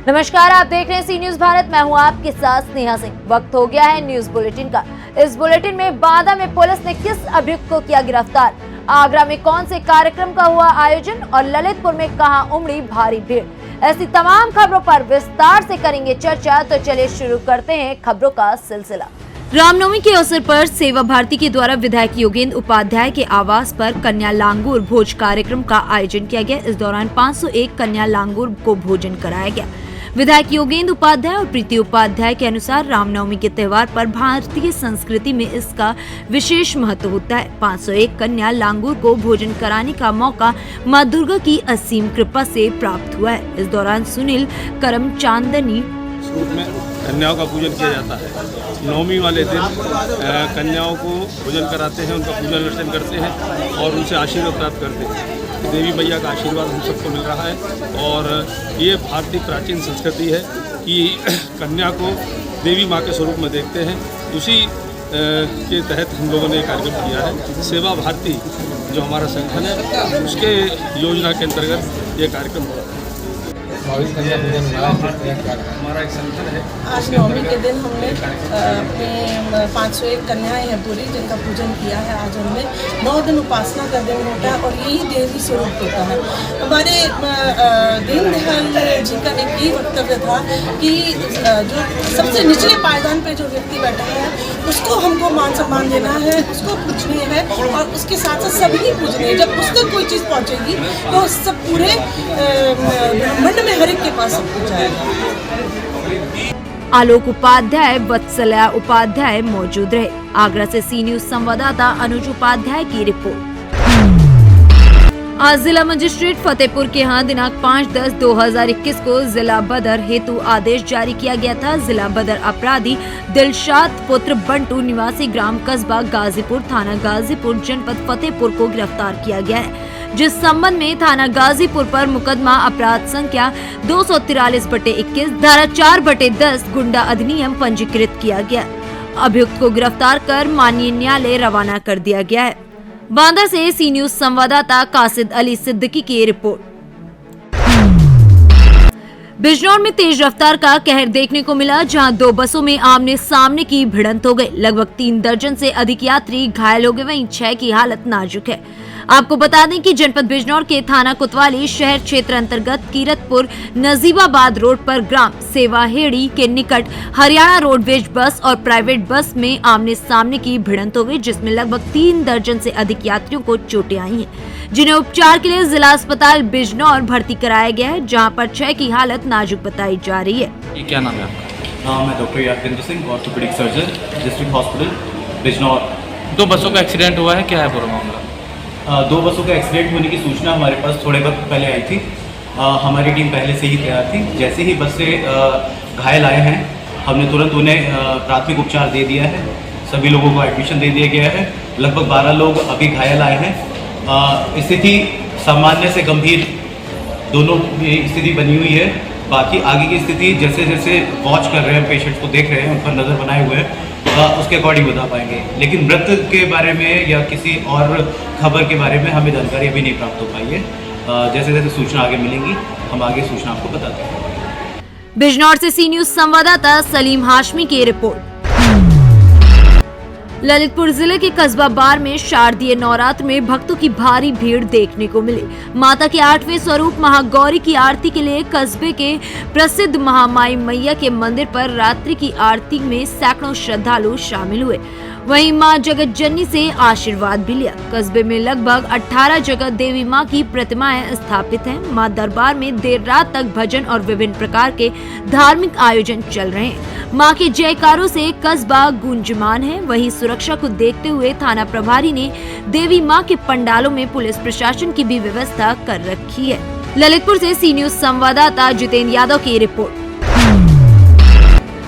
नमस्कार, आप देख रहे हैं सी न्यूज भारत। मैं हूं आपके साथ स्नेहा सिंह। वक्त हो गया है न्यूज बुलेटिन का। इस बुलेटिन में बांदा में पुलिस ने किस अभियुक्त को किया गिरफ्तार, आगरा में कौन से कार्यक्रम का हुआ आयोजन और ललितपुर में कहां उमड़ी भारी भीड़, ऐसी तमाम खबरों पर विस्तार से करेंगे चर्चा। तो चलिए शुरू करते हैं खबरों का सिलसिला। रामनवमी के अवसर पर सेवा भारती के द्वारा विधायक योगेंद्र उपाध्याय के आवास पर कन्या लांगूर भोज कार्यक्रम का आयोजन किया गया। इस दौरान 501 कन्या लांगूर को भोजन कराया गया। विधायक योगेंद्र उपाध्याय और प्रीति उपाध्याय के अनुसार रामनवमी के त्योहार पर भारतीय संस्कृति में इसका विशेष महत्व होता है। 501 कन्या लांगूर को भोजन कराने का मौका मां दुर्गा की असीम कृपा से प्राप्त हुआ है। इस दौरान सुनील करम चांदनी रूप में कन्याओं का पूजन किया जाता है। नवमी वाले दिन कन्याओं को भोजन कराते हैं, उनका पूजन अर्चन करते हैं और उनसे आशीर्वाद प्राप्त करते हैं। देवी मैया का आशीर्वाद हम सबको मिल रहा है और ये भारतीय प्राचीन संस्कृति है कि कन्या को देवी माँ के स्वरूप में देखते हैं। उसी के तहत हम लोगों ने ये कार्यक्रम किया है। सेवा भारती जो हमारा संगठन है, उसके योजना के अंतर्गत ये कार्यक्रम हो रहा है। हमारा एक संगठन है। आज नवमी के दिन हमने अपने 501 कन्याएं हैं पूरी, जिनका पूजन किया है। आज हमने 9 दिन उपासना का दिन होता है और यही देवी स्वरूप होता है। हमारे दीनदयाल जी का एक ही वक्तव्य था कि जो सबसे निचले पायदान पे जो व्यक्ति बैठा है उसको हमको मान सम्मान देना है, उसको पूजनीय है और उसके साथ साथ सभी पूजनीय। जब उस तक कोई चीज़ पहुँचेगी तो सब पूरे ब्रह्मांड में हर एक के पास सब कुछ आएगा। आलोक उपाध्याय, वत्सला उपाध्याय मौजूद रहे। आगरा से सी न्यूज संवाददाता अनुज उपाध्याय की रिपोर्ट। आज जिला मजिस्ट्रेट फतेहपुर के यहाँ दिनांक 5/10/2021 को जिला बदर हेतु आदेश जारी किया गया था। जिला बदर अपराधी दिलशाद पुत्र बंटू निवासी ग्राम कस्बा गाजीपुर थाना गाजीपुर जनपद फतेहपुर को गिरफ्तार किया गया है, जिस संबंध में थाना गाजीपुर पर मुकदमा अपराध संख्या 243/21 धारा 4/10 गुंडा अधिनियम पंजीकृत किया गया। अभियुक्त को गिरफ्तार कर माननीय न्यायालय रवाना कर दिया गया है। बांदा से सी न्यूज संवाददाता कासिद अली सिद्दीकी की रिपोर्ट। बिजनौर में तेज रफ्तार का कहर देखने को मिला, जहां 2 बसों में आमने सामने की भिड़ंत हो गई। लगभग 3 दर्जन से अधिक यात्री घायल हो गए, वहीं 6 की हालत नाजुक है। आपको बता दें कि जनपद बिजनौर के थाना कोतवाली शहर क्षेत्र अंतर्गत कीरतपुर नजीबाबाद रोड पर ग्राम सेवाहेड़ी के निकट हरियाणा रोडवेज बस और प्राइवेट बस में आमने सामने की भिड़ंत हो गई, जिसमें लगभग 3 दर्जन से अधिक यात्रियों को चोटें आई हैं, जिन्हें उपचार के लिए जिला अस्पताल बिजनौर भर्ती कराया गया है, जहां पर 6 की हालत नाजुक बताई जा रही है। ये क्या नाम है आपका? मैं doctor Yadvendra Singh, orthopaedic surgeon, district hospital Bijnor. 2 बसों का एक्सीडेंट हुआ है, क्या है पूरा मामला? 2 बसों का एक्सीडेंट होने की सूचना हमारे पास थोड़े वक्त पहले आई थी। हमारी टीम पहले से ही तैयार थी। जैसे ही बस से घायल आए हैं, हमने तुरंत उन्हें प्राथमिक उपचार दे दिया है। सभी लोगों को एडमिशन दे दिया गया है। लगभग 12 लोग अभी घायल आए हैं। स्थिति सामान्य से गंभीर दोनों स्थिति बनी हुई है। बाकी आगे की स्थिति जैसे जैसे वॉच कर रहे हैं, पेशेंट्स को देख रहे हैं, उन पर नज़र बनाए हुए हैं, उसके अकॉर्डिंग बता पाएंगे। लेकिन मृत के बारे में या किसी और खबर के बारे में हमें जानकारी अभी नहीं प्राप्त हो पाई है। जैसे जैसे सूचना आगे मिलेंगी हम आगे सूचना आपको बताते हैं। बिजनौर से सी न्यूज संवाददाता सलीम हाशमी की रिपोर्ट। ललितपुर जिले के कस्बा बार में शारदीय नवरात्र में भक्तों की भारी भीड़ देखने को मिली। माता के 8वें स्वरूप महागौरी की आरती के लिए कस्बे के प्रसिद्ध महामाई मैया के मंदिर पर रात्रि की आरती में सैकड़ों श्रद्धालु शामिल हुए। वहीं मां जगत जननी से आशीर्वाद भी लिया। कस्बे में लगभग 18 जगह देवी मां की प्रतिमाएं स्थापित हैं। मां दरबार में देर रात तक भजन और विभिन्न प्रकार के धार्मिक आयोजन चल रहे हैं। मां के जयकारों से कस्बा गूंजमान है। वहीं सुरक्षा को देखते हुए थाना प्रभारी ने देवी मां के पंडालों में पुलिस प्रशासन की भी व्यवस्था कर रखी है। ललितपुर से सी न्यूज संवाददाता जितेंद्र यादव की रिपोर्ट।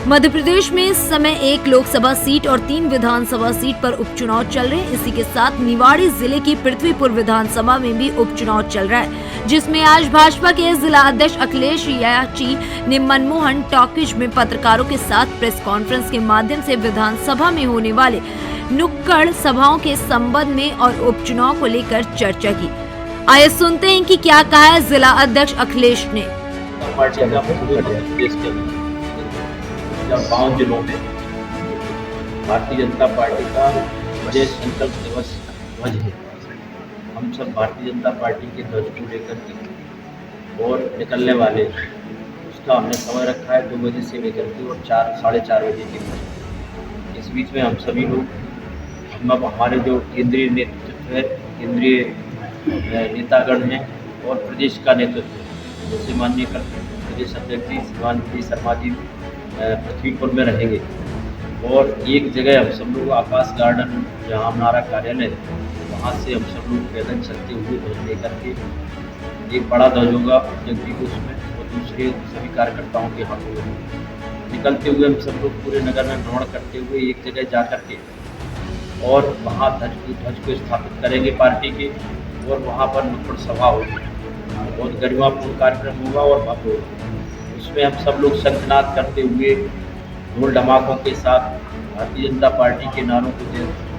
मध्य प्रदेश में इस समय 1 लोकसभा सीट और 3 विधानसभा सीट पर उपचुनाव चल रहे हैं। इसी के साथ निवाड़ी जिले की पृथ्वीपुर विधानसभा में भी उपचुनाव चल रहा है, जिसमें आज भाजपा के जिला अध्यक्ष अखिलेश याची ने मनमोहन टॉकीज में पत्रकारों के साथ प्रेस कॉन्फ्रेंस के माध्यम से विधानसभा में होने वाले नुक्कड़ सभाओं के संबंध में और उपचुनाव को लेकर चर्चा की। आइए सुनते हैं कि क्या कहा है जिला अध्यक्ष अखिलेश ने। जनता पार्टी का पूरे मध्य प्रदेश के 52 जिलों में भारतीय जनता पार्टी का बड़े संकल्प दिवस ध्वज है। हम सब भारतीय जनता पार्टी के ध्वज को लेकर के और निकलने वाले, उसका हमने समय रखा है 2 बजे से लेकर के और 4-4:30 बजे के बीच। इस बीच में हम सभी लोग, हम हमारे जो केंद्रीय नेतृत्व है, केंद्रीय नेतागण हैं और प्रदेश का नेतृत्व, जैसे माननीय प्रदेश अध्यक्ष जी शिवानंद शर्मा जी पृथ्वीपुर में रहेंगे और एक जगह हम सब लोग आकाश गार्डन जहाँ हमारा कार्यालय है, वहाँ से हम सब लोग पैदल चलते हुए ध्वज लेकर के, एक बड़ा ध्वज होगा जगदीश को उसमें और दूसरे सभी कार्यकर्ताओं के हाथों में निकलते हुए हम सब लोग पूरे नगर में भ्रमण करते हुए एक जगह जा कर के और वहाँ ध्वज को स्थापित करेंगे पार्टी के, और वहाँ पर नुक्कड़ सभा होगी, बहुत गरिमापूर्ण कार्यक्रम होगा और भव्य होगा। उसमें हम सब लोग शंखनाद करते हुए ढोल ढमाकों के साथ भारतीय जनता पार्टी के नारों को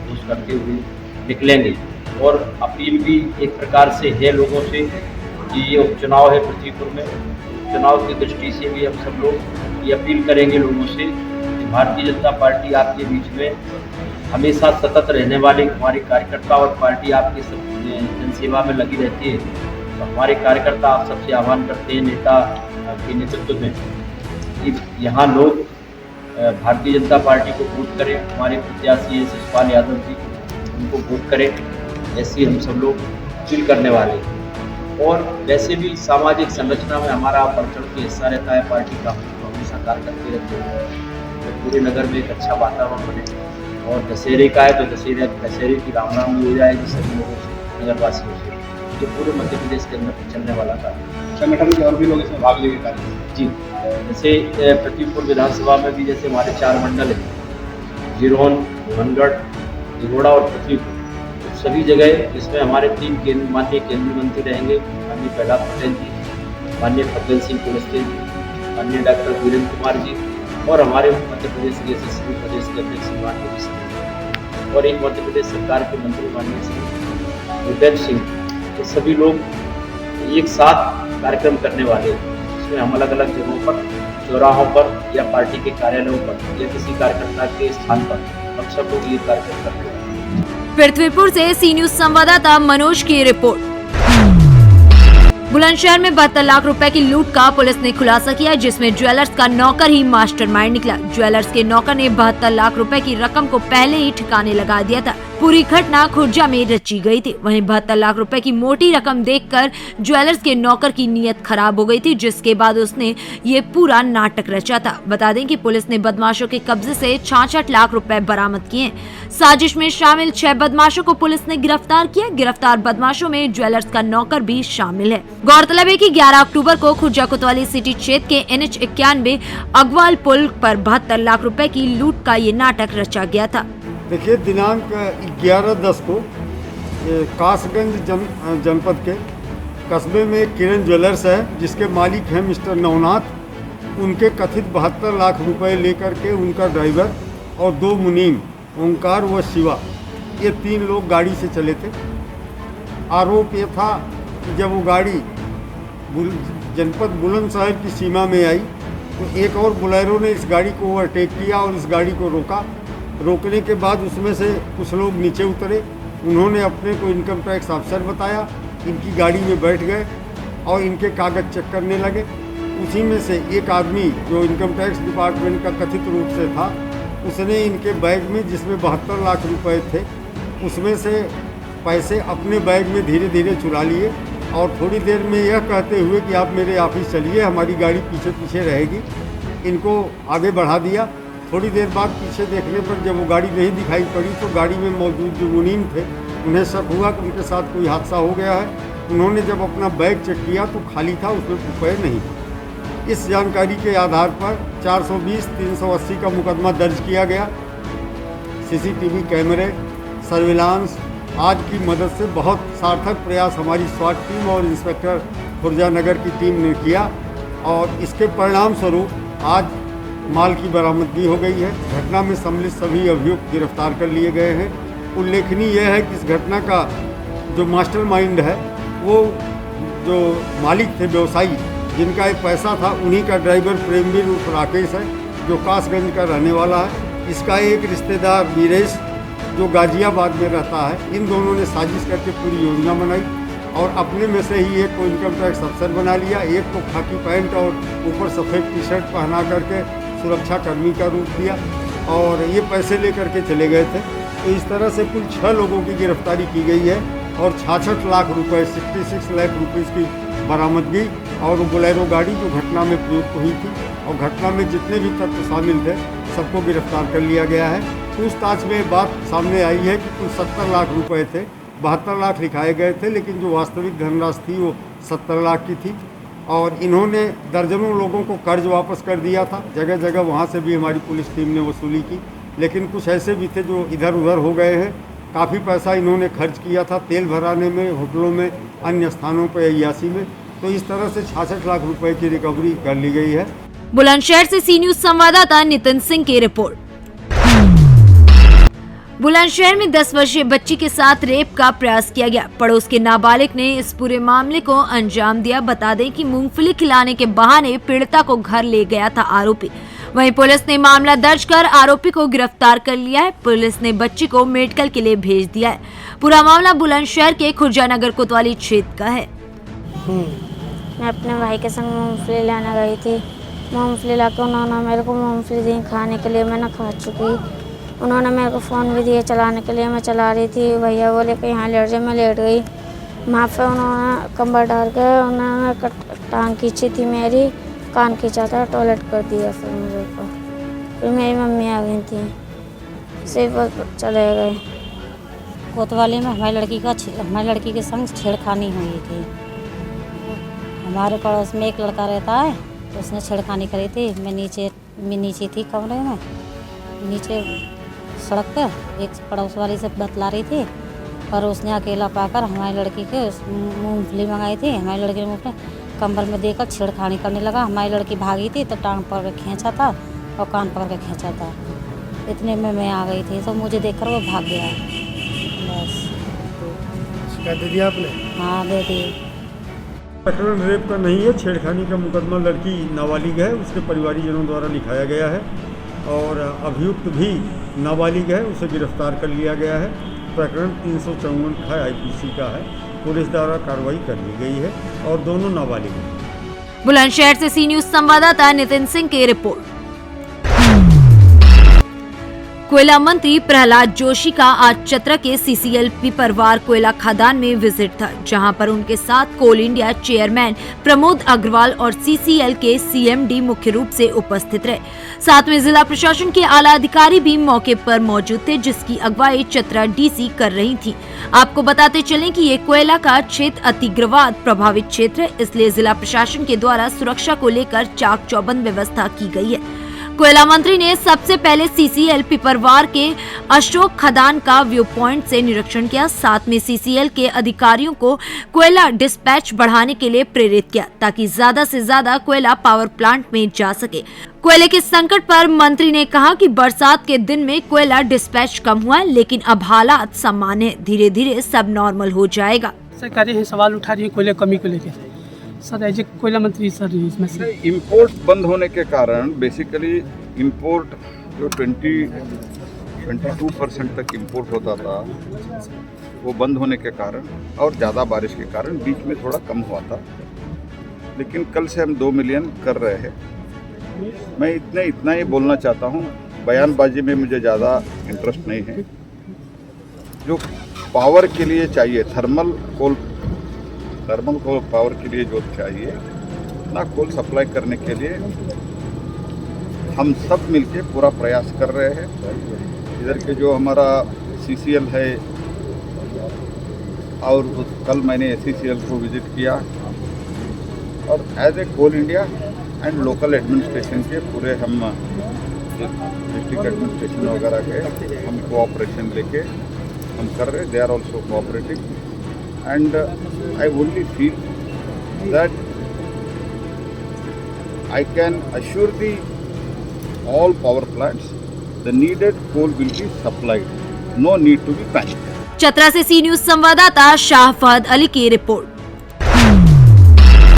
घोष करते हुए निकलेंगे। और अपील भी एक प्रकार से है लोगों से कि ये उपचुनाव है पृथ्वीपुर में, उपचुनाव की दृष्टि से भी हम सब लोग ये अपील करेंगे लोगों से कि भारतीय जनता पार्टी आपके बीच में हमेशा सतत रहने वाले हमारे कार्यकर्ता और पार्टी आपकी जनसेवा में लगी रहती है। तो हमारे कार्यकर्ता आप सबसे आह्वान करते हैं नेता के नेतृत्व में कि यहाँ लोग भारतीय जनता पार्टी को वोट करें, हमारे प्रत्याशी हैं शिषपाल यादव जी, उनको वोट करें, ऐसी हम सब लोग अपील करने वाले हैं। और वैसे भी सामाजिक संरचना में हमारा बढ़ चढ़ के हिस्सा रहता है पार्टी का, तो हमेशा कार्य करते रहते हैं तो पूरे नगर में एक अच्छा वातावरण बने। और दशहरे का है तो दशहरे की राम राम भी हो जाएगी सभी लोगों से, नगरवासियों से। ये पूरे मध्य प्रदेश के अंदर चलने वाला कार्य, संगठन के और भी लोग इसमें भाग लेंगे कार्य जी। जैसे पृथ्वीपुर विधानसभा में भी जैसे हमारे 4 मंडल हैं, जिरोन, मोहनगढ़, दिघोड़ा और पृथ्वीपुर, तो सभी जगह इसमें हमारे 3 माननीय केंद्रीय मंत्री रहेंगे, माननीय प्रहलाद पटेल जी, माननीय फग्गन सिंह कुलस्ते जी, माननीय डॉक्टर वीरेंद्र कुमार जी और हमारे मध्य प्रदेश के यशस्वी प्रदेश के अध्यक्ष माननीय सिंह और एक मध्य प्रदेश सरकार के मंत्री माननीय श्री भूपेंद्र सिंह, ये सभी लोग एक साथ कार्यक्रम करने वाले हैं। इसमें हम अलग अलग जगहों पर, चौराहों पर या पार्टी के कार्यालयों पर या किसी कार्यकर्ता के स्थान पर हम सब लोग ये कार्यक्रम करते हैं। पृथ्वीपुर से सी न्यूज संवाददाता मनोज की रिपोर्ट। बुलंदशहर में 72 लाख रुपए की लूट का पुलिस ने खुलासा किया, जिसमें ज्वेलर्स का नौकर ही मास्टरमाइंड निकला। ज्वेलर्स के नौकर ने 72 लाख रुपए की रकम को पहले ही ठिकाने लगा दिया था। पूरी घटना खुर्जा में रची गई थी। वहीं 72 लाख रुपए की मोटी रकम देखकर ज्वेलर्स के नौकर की नीयत खराब हो गई थी, जिसके बाद उसने ये पूरा नाटक रचा था। बता दें कि पुलिस ने बदमाशों के कब्जे से 66 लाख रुपए बरामद किए। साजिश में शामिल 6 बदमाशों को पुलिस ने गिरफ्तार किया। गिरफ्तार बदमाशों में ज्वेलर्स का नौकर भी शामिल है। गौरतलब है कि 11 अक्टूबर को खुर्जा कोतवाली सिटी क्षेत्र के NH 91 अगवाल पुल पर 72 लाख रुपए की लूट का ये नाटक रचा गया था। देखिए, दिनांक 11/10 को कासगंज जनपद के कस्बे में किरण ज्वेलर्स है, जिसके मालिक हैं मिस्टर नवनाथ। उनके कथित 72 लाख रुपए लेकर के उनका ड्राइवर और 2 मुनीम ओंकार व शिवा, ये 3 लोग गाड़ी से चले थे। आरोप ये था कि जब वो गाड़ी जनपद बुलंदशहर की सीमा में आई तो एक और बुलेरो ने इस गाड़ी को ओवरटेक किया और इस गाड़ी को रोका। रोकने के बाद उसमें से कुछ लोग नीचे उतरे। उन्होंने अपने को इनकम टैक्स अफसर बताया, इनकी गाड़ी में बैठ गए और इनके कागज़ चेक करने लगे। उसी में से एक आदमी जो इनकम टैक्स डिपार्टमेंट का कथित रूप से था, उसने इनके बैग में, जिसमें 72 लाख रुपए थे, उसमें से पैसे अपने बैग में धीरे धीरे चुरा लिए और थोड़ी देर में यह कहते हुए कि आप मेरे ऑफिस चलिए, हमारी गाड़ी पीछे पीछे रहेगी, इनको आगे बढ़ा दिया। थोड़ी देर बाद पीछे देखने पर जब वो गाड़ी नहीं दिखाई पड़ी तो गाड़ी में मौजूद जो मुनीम थे, उन्हें शक हुआ कि उनके साथ कोई हादसा हो गया है। उन्होंने जब अपना बैग चेक किया तो खाली था, उसमें रुपये नहीं। इस जानकारी के आधार पर 420-380 का मुकदमा दर्ज किया गया। CCTV कैमरे, सर्विलांस आदि की मदद से बहुत सार्थक प्रयास हमारी स्वाट टीम और इंस्पेक्टर खुर्जा नगर की टीम ने किया और इसके परिणाम स्वरूप आज माल की बरामदगी हो गई है। घटना में सम्मिलित सभी अभियुक्त गिरफ्तार कर लिए गए हैं। उल्लेखनीय यह है कि इस घटना का जो मास्टरमाइंड है, वो जो मालिक थे, व्यवसायी जिनका एक पैसा था उन्हीं का ड्राइवर प्रेमवीर उर्फ राकेश है, जो कासगंज का रहने वाला है। इसका एक रिश्तेदार वीरेश, जो गाजियाबाद में रहता है। इन दोनों ने साजिश करके पूरी योजना बनाई और अपने में से ही एक को इनकम टैक्स अफसर बना लिया, एक को खाकी पैंट और ऊपर सफ़ेद टी शर्ट पहना करके सुरक्षा कर्मी का रूप दिया और ये पैसे लेकर के चले गए थे। तो इस तरह से कुल 6 लोगों की गिरफ्तारी की गई है और 66 लाख रुपए 66 लाख रुपीज़ की बरामदगी और वो बोलेरो गाड़ी जो घटना में प्रयुक्त हुई थी और घटना में जितने भी तत्व शामिल थे सबको गिरफ्तार कर लिया गया है। पूछताछ में बात सामने आई है कि कुल 70 लाख रुपए थे, 72 लाख लिखाए गए थे, लेकिन जो वास्तविक धनराशि थी वो 70 लाख की थी और इन्होंने दर्जनों लोगों को कर्ज वापस कर दिया था। जगह जगह वहाँ से भी हमारी पुलिस टीम ने वसूली की, लेकिन कुछ ऐसे भी थे जो इधर उधर हो गए हैं। काफ़ी पैसा इन्होंने खर्च किया था तेल भराने में, होटलों में, अन्य स्थानों पर, अय्यासी में। तो इस तरह से 66 लाख रुपए की रिकवरी कर ली गई है। बुलंदशहर से सी न्यूज संवाददाता नितिन सिंह की रिपोर्ट। बुलंदशहर में 10 वर्षीय बच्ची के साथ रेप का प्रयास किया गया। पड़ोस के नाबालिग ने इस पूरे मामले को अंजाम दिया। बता दें कि मूंगफली खिलाने के बहाने पीड़िता को घर ले गया था आरोपी। वहीं पुलिस ने मामला दर्ज कर आरोपी को गिरफ्तार कर लिया है। पुलिस ने बच्ची को मेडिकल के लिए भेज दिया है। पूरा मामला बुलंदशहर के खुर्जानगर कोतवाली क्षेत्र का है। मैं अपने भाई के संग मूंगफली लाने गई थी। मूंगफली लाकर उन्होंने मेरे को मूंगफली दी खाने के लिए, मैंने खा चुकी। उन्होंने मेरे को फ़ोन भी दिया चलाने के लिए, मैं चला रही थी। भैया बोले कि यहाँ लेट जाए, मैं लेट गई। वहाँ पर उन्होंने कंबल डाल के उन्होंने टांग खींची थी, मेरी कान खींचा था, टॉयलेट कर दिया फिर मुझे को। फिर मेरी मम्मी आ गई थी, सिर्फ चले गए। कोतवाली में हमारी लड़की के संग छेड़खानी हुई थी। हमारे पड़ोस में एक लड़का रहता है, तो उसने छेड़खानी करी थी। मैं नीचे थी कमरे में, नीचे सड़क पर एक पड़ोस वाली से बतला रही थी और उसने अकेला पाकर हमारी लड़की के मूंगफली मंगाई थी। हमारी लड़की ने मुँह कंबल में देकर छेड़खानी करने लगा। हमारी लड़की भागी थी तो टांग पकड़ के खींचा था और कान पकड़ के खींचा था। इतने में मैं आ गई थी तो मुझे देखकर वो भाग गया। बस शिकायत दे दिया आपने? हाँ दे दी। प्रकरण रेप का नहीं है, छेड़खानी का मुकदमा लड़की नाबालिग है, उसके परिवारीजनों द्वारा लिखाया गया है और अभियुक्त भी नाबालिग है, उसे गिरफ्तार कर लिया गया है। प्रकरण 354 IPC का है। पुलिस द्वारा कार्रवाई कर ली गई है और दोनों नाबालिग हैं। बुलंदशहर से सी न्यूज संवाददाता नितिन सिंह की रिपोर्ट। कोयला मंत्री प्रहलाद जोशी का आज चतरा के CCL पिपरवार कोयला खदान में विजिट था, जहां पर उनके साथ कोल इंडिया चेयरमैन प्रमोद अग्रवाल और CCL के CMD मुख्य रूप से उपस्थित रहे। साथ में जिला प्रशासन के आला अधिकारी भी मौके पर मौजूद थे, जिसकी अगुवाई चतरा DC कर रही थी। आपको बताते चलें कि ये कोयला का क्षेत्र अतिग्रवाद प्रभावित क्षेत्र है, इसलिए जिला प्रशासन के द्वारा सुरक्षा को लेकर चाक चौबंद व्यवस्था की गई है। कोयला मंत्री ने सबसे पहले CCL पिपरवार के अशोक खदान का व्यू पॉइंट से निरीक्षण किया। साथ में CCL के अधिकारियों को कोयला डिस्पैच बढ़ाने के लिए प्रेरित किया, ताकि ज्यादा से ज्यादा कोयला पावर प्लांट में जा सके। कोयले के संकट पर मंत्री ने कहा कि बरसात के दिन में कोयला डिस्पैच कम हुआ है, लेकिन अब हालात सामान्य है, धीरे धीरे सब नॉर्मल हो जाएगा। सरकारें हैं सवाल उठा रही है कोयले कमी को लेकर। सर एज ए कोयला मंत्री सर इसमें से इम्पोर्ट बंद होने के कारण बेसिकली इम्पोर्ट जो 22% तक इम्पोर्ट होता था वो बंद होने के कारण और ज़्यादा बारिश के कारण बीच में थोड़ा कम हुआ था, लेकिन कल से हम 2 मिलियन कर रहे हैं। मैं इतना ही बोलना चाहता हूँ, बयानबाजी में मुझे ज़्यादा इंटरेस्ट नहीं है। जो पावर के लिए चाहिए, थर्मल कोल पावर के लिए जो चाहिए ना, कोल सप्लाई करने के लिए हम सब मिलके पूरा प्रयास कर रहे हैं। इधर के जो हमारा CCL है और कल मैंने CCL को विजिट किया और as a Coal India and local administration के पूरे हम डिस्ट्रिक्ट एडमिनिस्ट्रेशन वगैरह के हम कोऑपरेशन लेके हम कर रहे हैं। They are also cooperating and I only feel that I can assure all power plants the needed coal will be supplied. No need to be panicked. Chatra से सी न्यूज संवाददाता शाह फहद अली की रिपोर्ट।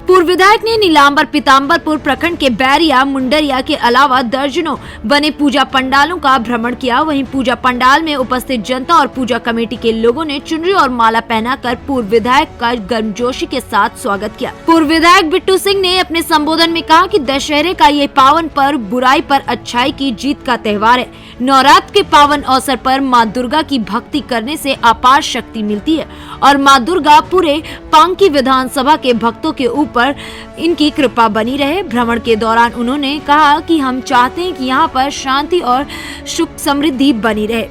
पूर्व पूर्व विधायक ने नीलांबर पीताम्बरपुर प्रखंड के बैरिया मुंडरिया के अलावा दर्जनों बने पूजा पंडालों का भ्रमण किया। वहीं पूजा पंडाल में उपस्थित जनता और पूजा कमेटी के लोगों ने चुनरी और माला पहनाकर पूर्व विधायक का गर्मजोशी के साथ स्वागत किया। पूर्व विधायक बिट्टू सिंह ने अपने संबोधन में कहा कि दशहरे का ये पावन पर्व बुराई पर अच्छाई की जीत का त्योहार है। नवरात्र के पावन अवसर पर माँ दुर्गा की भक्ति करने से अपार शक्ति मिलती है और माँ दुर्गा पूरे पांकी विधानसभा के भक्तों के ऊपर इनकी कृपा बनी रहे। भ्रमण के दौरान उन्होंने कहा कि हम चाहते हैं कि यहाँ पर शांति और सुख समृद्धि बनी रहे।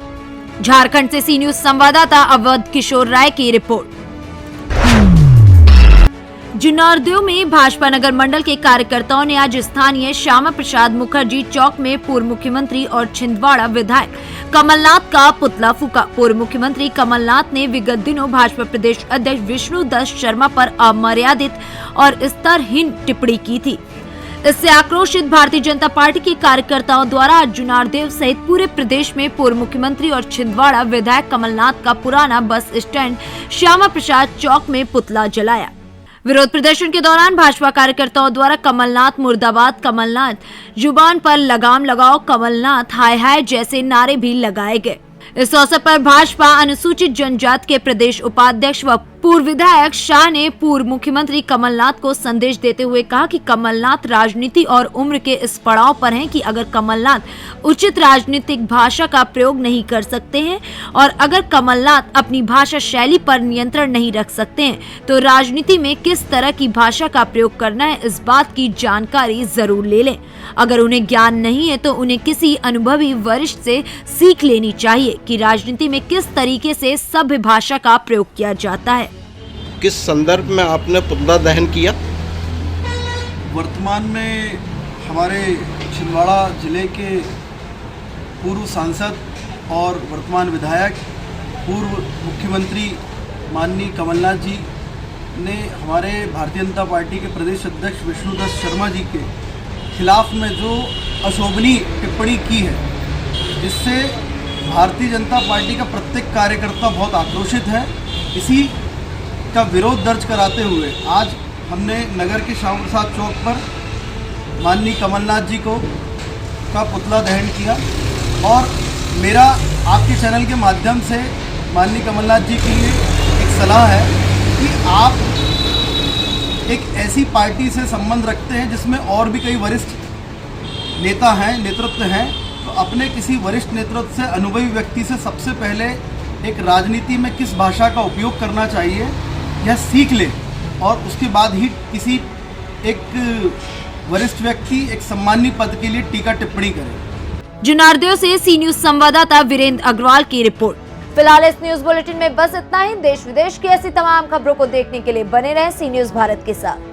झारखंड से सी न्यूज संवाददाता अवध किशोर राय की रिपोर्ट। जुन्नरदेव में भाजपा नगर मंडल के कार्यकर्ताओं ने आज स्थानीय श्यामा प्रसाद मुखर्जी चौक में पूर्व मुख्यमंत्री और छिंदवाड़ा विधायक कमलनाथ का पुतला फूका। पूर्व मुख्यमंत्री कमलनाथ ने विगत दिनों भाजपा प्रदेश अध्यक्ष विष्णुदत्त शर्मा पर अमर्यादित और स्तरहीन टिप्पणी की थी। इससे आक्रोशित भारतीय जनता पार्टी के कार्यकर्ताओं द्वारा आज जुन्नरदेव सहित पूरे प्रदेश में पूर्व मुख्यमंत्री और छिंदवाड़ा विधायक कमलनाथ का पुराना बस स्टैंड श्यामा प्रसाद चौक में पुतला जलाया। विरोध प्रदर्शन के दौरान भाजपा कार्यकर्ताओं द्वारा कमलनाथ मुर्दाबाद, कमलनाथ जुबान पर लगाम लगाओ, कमलनाथ हाय हाय जैसे नारे भी लगाए गए। इस अवसर पर भाजपा अनुसूचित जनजाति के प्रदेश उपाध्यक्ष व पूर्व विधायक शाह ने पूर्व मुख्यमंत्री कमलनाथ को संदेश देते हुए कहा कि कमलनाथ राजनीति और उम्र के इस पड़ाव पर हैं कि अगर कमलनाथ उचित राजनीतिक भाषा का प्रयोग नहीं कर सकते हैं और अगर कमलनाथ अपनी भाषा शैली पर नियंत्रण नहीं रख सकते हैं तो राजनीति में किस तरह की भाषा का प्रयोग करना है, इस बात की जानकारी जरूर ले लें। अगर उन्हें ज्ञान नहीं है तो उन्हें किसी अनुभवी वरिष्ठ से सीख लेनी चाहिए कि राजनीति में किस तरीके से सभ्य भाषा का प्रयोग किया जाता है। किस संदर्भ में आपने पुतला दहन किया? वर्तमान में हमारे छिंदवाड़ा जिले के पूर्व सांसद और वर्तमान विधायक पूर्व मुख्यमंत्री माननीय कमलनाथ जी ने हमारे भारतीय जनता पार्टी के प्रदेश अध्यक्ष विष्णुदत्त शर्मा जी के खिलाफ में जो अशोभनीय टिप्पणी की है, इससे भारतीय जनता पार्टी का प्रत्येक कार्यकर्ता बहुत आक्रोशित है। इसी का विरोध दर्ज कराते हुए आज हमने नगर के श्यामा प्रसाद चौक पर माननीय कमलनाथ जी का पुतला दहन किया और मेरा आपके चैनल के माध्यम से माननीय कमलनाथ जी के लिए एक सलाह है कि आप एक ऐसी पार्टी से संबंध रखते हैं जिसमें और भी कई वरिष्ठ नेता हैं, नेतृत्व हैं, तो अपने किसी वरिष्ठ नेतृत्व से अनुभवी व्यक्ति से सबसे पहले एक राजनीति में किस भाषा का उपयोग करना चाहिए यह सीख ले और उसके बाद ही किसी एक वरिष्ठ व्यक्ति एक सम्मानीय पद के लिए टीका टिप्पणी करे। जुन्नरदेव से सी न्यूज संवाददाता वीरेंद्र अग्रवाल की रिपोर्ट। फिलहाल इस न्यूज बुलेटिन में बस इतना ही। देश विदेश की ऐसी तमाम खबरों को देखने के लिए बने रहें सी न्यूज भारत के साथ।